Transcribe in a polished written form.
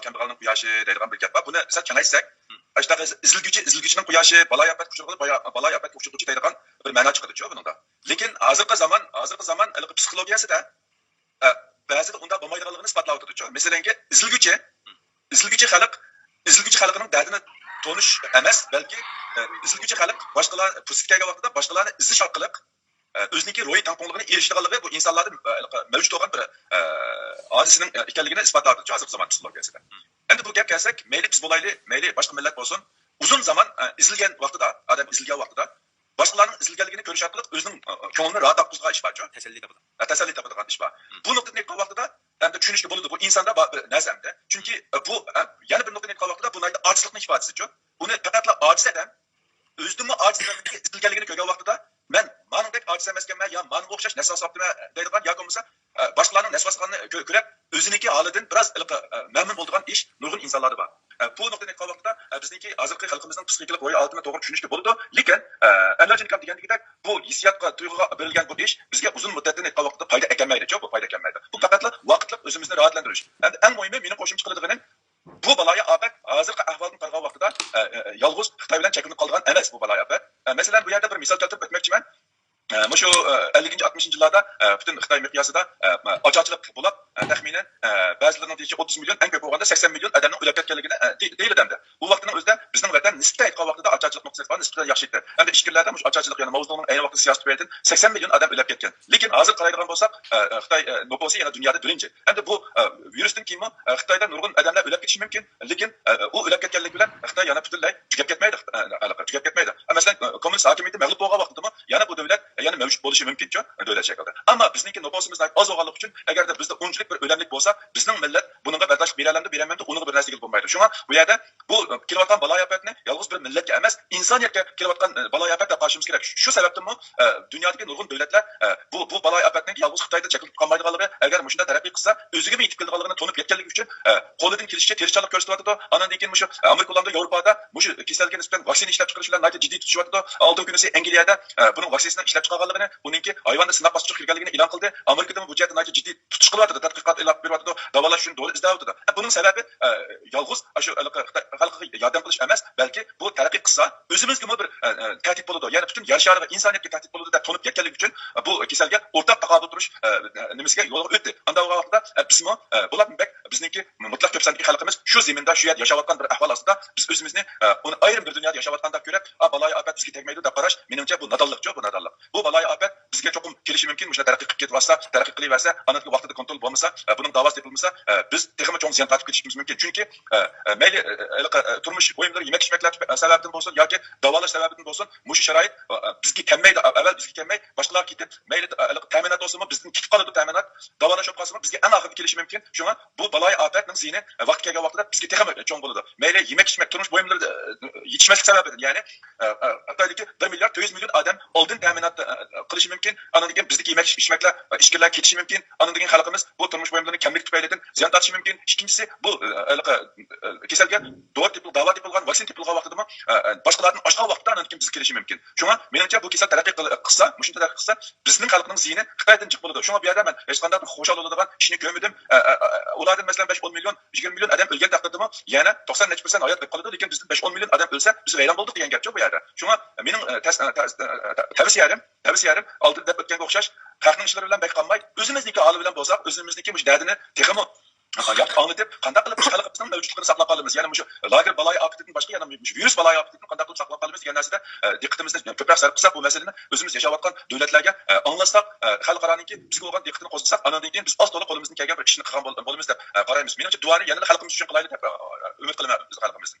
kambag'alning quyoshi deydigan bir gap bor. Buni sal kengaytsak, ashtaqa izilguchining quyoshi, baloy-ofat baloy-ofatga uchiruvchi deydigan bir ma'no chiqadi-ku buningda. Lekin hozirgi zaman psixologiyasida ba'zida unda bo'lmaydiganligini isbotlab o'tadi-ku. Masalan, izilguchi xalqning dardini tonish emas, balki izilguchi xalq boshqalar fursat kelgan vaqtida boshqalarni izish orqali o'ziniki ro'yi tangqonligini erishganligi bu insonlarda mavjud bo'lgan bir hodisaning ekanligini isbotladi hozirgi zamon psixologiyasida. Endi bu gap kelsak, mayli biz bo'layli, mayli boshqa millat bo'lsin, uzun zaman izilgan vaqtida, odam izilgan vaqtida boshqalarning izilganligini ko'rish orqali o'zining ko'nglini rahat topqizgan ish bor-ku. Tasalli topadigan ish bor. Bu nuqtani aytgan vaqtida endi tushunishga bo'ladi, bu insonda bir narsamda. Chunki bu yana bir nuqtani aytgan vaqtida bu ojizlikning ifodasi-ku. Buni faqatla ojiz odam o'zidimi ojizlikni izilganligini ko'rgan vaqtida men maningdek ojiz emasmanman, yo manga o'xshash nasab topdimman deydigan yoki bo'lmasa boshqalarning nasabini ko'rib o'ziniki holidan biroz mamnun bo'ladigan ish nurg'un insonlarda bor. Bu nuqtani aytgan vaqtida bizniki hozirgi xalqimizning psixologik ro'yi holatini to'g'ri tushunishga bo'ladi. Lekin Allohning degandek bu hissiyotga, tuyg'uga berilgan bu ish bizga uzun muddatdan aytgan vaqtida foyda ekanmaydi-ku, bu foyda ekanmaydi. Bu faqatla vaqtlik o'zimizni rohatlantirish. Endi eng muhimi meni qo'shimcha qiladiganim bu baloyi ofat hozirgi ahvolni qarab vaqtida yolg'iz Xitoy bilan cheklanib qolgan emas bu baloyi ofat. Masalan, bu yerda bir misol keltirib o'tmoqchiman. Shu 50-60 yillarda butun Xitoy miqyosida ocharchilik bo'lib, taxminan ba'zilarning deyishicha 30 million, eng ko'p bo'lganda 80 million odamning o'lib ketganligini deyiladi. Bu vaqtning o'zida bizning vatan nisbatan aytgan vaqtida ocharchilik nuqtasidan nisbatan yaxshi edi. Endi ishchilarda shu ocharchilik, ya'ni mavzuning ayni vaqtda siyosat tufayli 80 million odam o'lib ketgan. Lekin hozir qaraydigan bo'lsak, Xitoy nupusi yana dunyoda birinchi. Endi bu virusdan keyin Xitoyda nurg'un odamlar o'lib ketishi mumkin, lekin u o'lib ketganlik bilan Xitoy yana butunlay tugab ketmaydi. Masalan, kommunist hokimiyati mag'lub bo'lgan vaqtida yana bu davlat yana mavjud bo'lishi mumkin-ku davlat shaklida. Ammo bizniki nopusimiz oz bo'lganligi uchun agarda bizda unchalik bir o'lamlik bo'lsa, bizning millat buningga bardosh beralamdi, beramaydi, uning bir narsaga bo'lmaydi. Shunga bu yerda bu kelayotgan baloy-ofatni yolg'iz bir millatga emas, insoniyatga kelayotgan baloy-ofat deb qarashimiz kerak. Shu sababdanmi dunyodagi nurg'un davlatlar bu baloy-ofatning yolg'iz Xitoyda cheklanib qolmaydiganligi, agar shunda taraqqiy qilsa, o'ziga yetib kelganligini to'nib yetganligi uchun qo'lidan kelishicha tirishchilik ko'rsatyapti. Andan keyin shu Amerikalarda, Yevropada shu kasallikka nisbatan vaksina ishlab chiqarish bilan jiddiy tutishyapti. Oldi kunisi Angliyada buning vaksinasini ishlab chiqarganligini, uningki hayvonda sinab bosqichga kirganligini e'lon qildi. Amerikada bu jihatda jiddiy tutish qilyapti, tadqiqot e'lon beryapti, davolash uchun to'g'ri izlayapti. Buning sababi yolg'iz shu xalqqa yordam qilish emas, balki bu taraqqiy qilsa o'zimizga bir tahdid bo'ladi. Ya'ni butun yer shariga, insoniyatga tahdid bo'ladi deb to'nib ketganligi uchun bu kasalga o'rtaq taqobil turish nimasiga yo'l o'tdi. Unda vaqtda bizmi bularning bizniki mutlaq ko'p sonli xalqimiz shu zaminda shu yerda yashayotgan bir ahvol ostida biz o'zimizni uni ayrim bir dunyoda yashayotganda ko'rib, baloyi ofat bizga tegmaydi deb qarash, menimcha bu nadonlikcha, bu nadonlik. Bu baloyi ofat bizga cho'qim kelishi mumkin, shuna taraqqiy qilib ketsa, taraqqiy qilaversa, anaqi vaqtida kontrol bo'lmasa, buning davosi tepilmasa, biz texmi cho'ng ziyon tortib ketishimiz mumkin. Chunki mayli turmush o'yinlari, yemak-ichmaklar sababdan bo'lsin yoki davolash sababidan bo'lsin, mushu sharoit bizga kelmaydi, avval bizga kelmay, boshqalar ketib, mayli ta'minot bo'lsinmi, bizdan ketib qoladi ta'minot, davolash o'qasimi bizga eng oxirgi kelishi mumkin. Shunga bu baloyi ofatning ziyni vaqt kelgan vaqtida bizga texmi cho'ng bo'ladi. Mayli yemak-ichmak, turmush o'yinlari yetishmaslik sababidan, ya'ni Xitoydagi 1 milliard 200 million odam oldin ta'minot qilishi mumkin. Andan keyin bizdagi yemak-ichmaklar, ishchilar ketishi mumkin. Andan keyin xalqimiz bu turmush o'yinlarining kamlik tufaylidan ziyon tortishi mumkin. Ikkinchisi bu kasalga davo tepilgan, vaksina tepilgan vaqtida boshqalarning oshgan vaqtida andan keyin biz kelishi mumkin. Shunga menimcha bu kasal taraqqiy qilsa, mushunda taraqqiy qilsa, bizning xalqning ziyni Xitoydan chiqib bo'ladi. Shunga bu yerda men hech qanday xo'shal bo'ladigan ishni ko'rmadim. Ulardan masalan 5-10 million, 20 million odam o'lgan taqdirda yana 90% hayot qolib qoladi, lekin bizda 5-10 million odam o'lsa, biz vayron bo'ldik degan gapcha bu yerda. Shunga mening tavsiyalarim oldin deb o'tganga o'xshash xalqning ishlari bilan qolmay, o'zimizniki holi bilan bo'lsak, o'zimizniki mush dardini texmi anlatib, qanday qilib xalqimizning mavjudligini saqlab qolamiz. Ya'ni shu lager baloyi ofatidan boshqa yana virus baloyi ofatidan qanday qilib saqlab qolamiz degan narsada diqqatimizni ko'proq sarf qilsak, bu masalani o'zimiz yashayotgan davlatlarga anglatsak, xalqaroniki bizga bo'lgan diqqatini qo'zg'atsak, andan keyin biz oz to'la qo'limizdan kelgan bir ishni qilgan bo'lamiz deb qaraymiz. Menimcha duoni yana xalqimiz uchun qilaylik deb umid qilaman biz xalqimizdan.